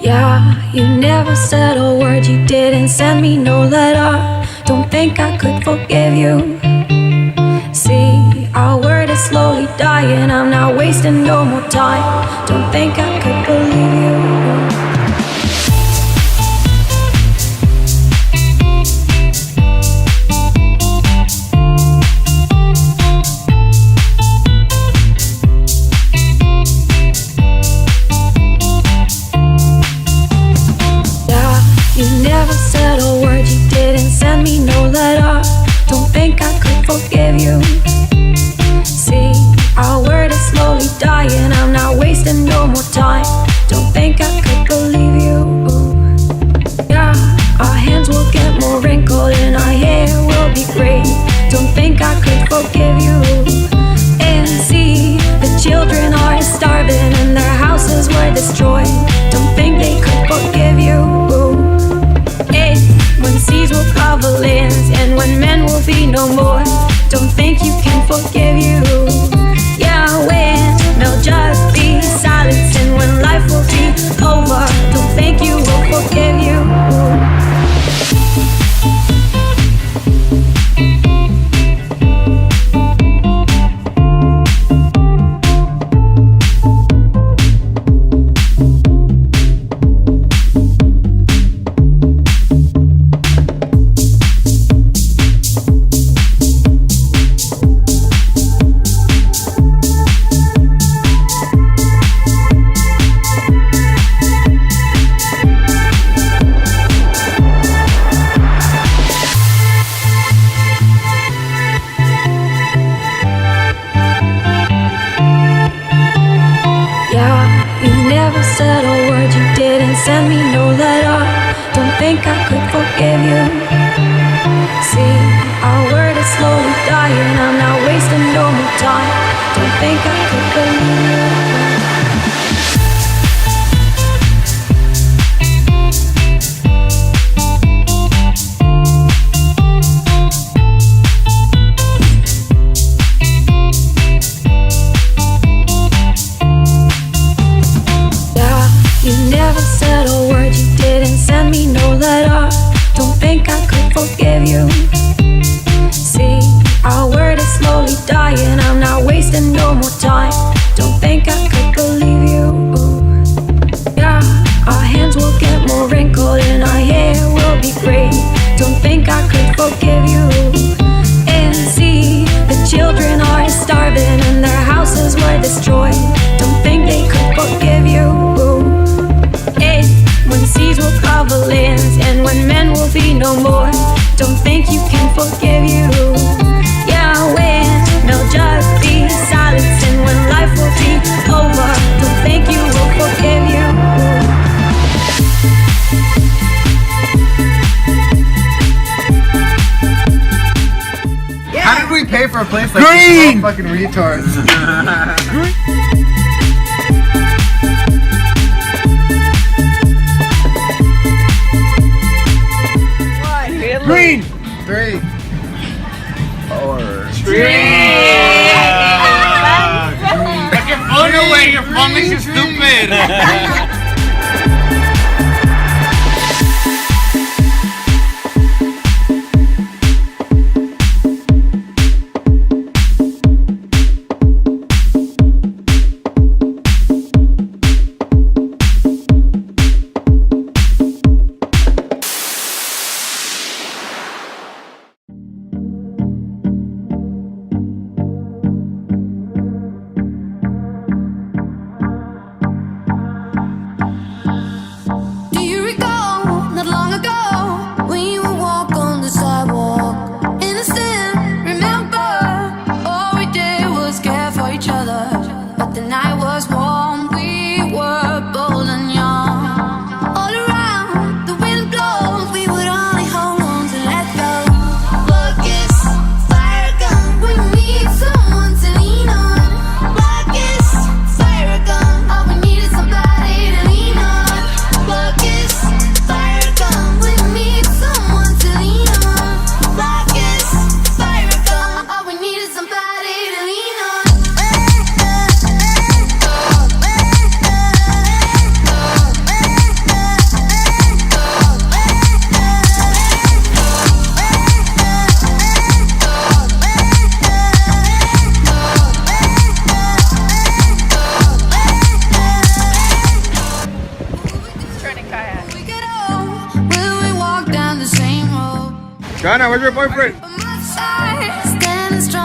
Yeah, you never said a word, you didn't send me no letter. Don't think I could forgive you. See, our word is slowly dying, I'm not wasting no more time. Don't think I could believe you. You never said a word, you didn't send me no letter. Don't think I could forgive you. See, our word is slowly dying, I'm not wasting no more time. Don't think I could believe you. Yeah, our hands will get more wrinkled and our hair will be gray. Don't think I could forgive you. And see, the children are starving and their houses were destroyed. Don't think they could forgive you. When seas will cover lands and when men will be no more. Don't think you can forgive you. Yeah, when there'll just be silence and when life will be over. Don't think you will forgive you. Send me no letter. Don't think I could forgive you. See, our word is slowly dying, I'm not wasting no more time. Don't think I could believe you. Send me no letter. Don't think I could forgive you. See, our word is slowly dying, I'm not wasting no more time. Don't think I could believe you. Yeah, our hands will get more wrinkled and our hair will be gray. Don't think I could forgive you. And see, the children are starving and their houses were destroyed. Don't think they could forgive you. When seas will cover lands and when men will be no more. Don't think you can forgive you. Yeah, when there'll just be silence and when life will be over. Don't think you will forgive you. Yeah. How did we pay for a place like Green! this? Fucking retards. Green! 3, 4. Get your phone away, your phone makes you stupid! Donna, where's your boyfriend? Standing strong.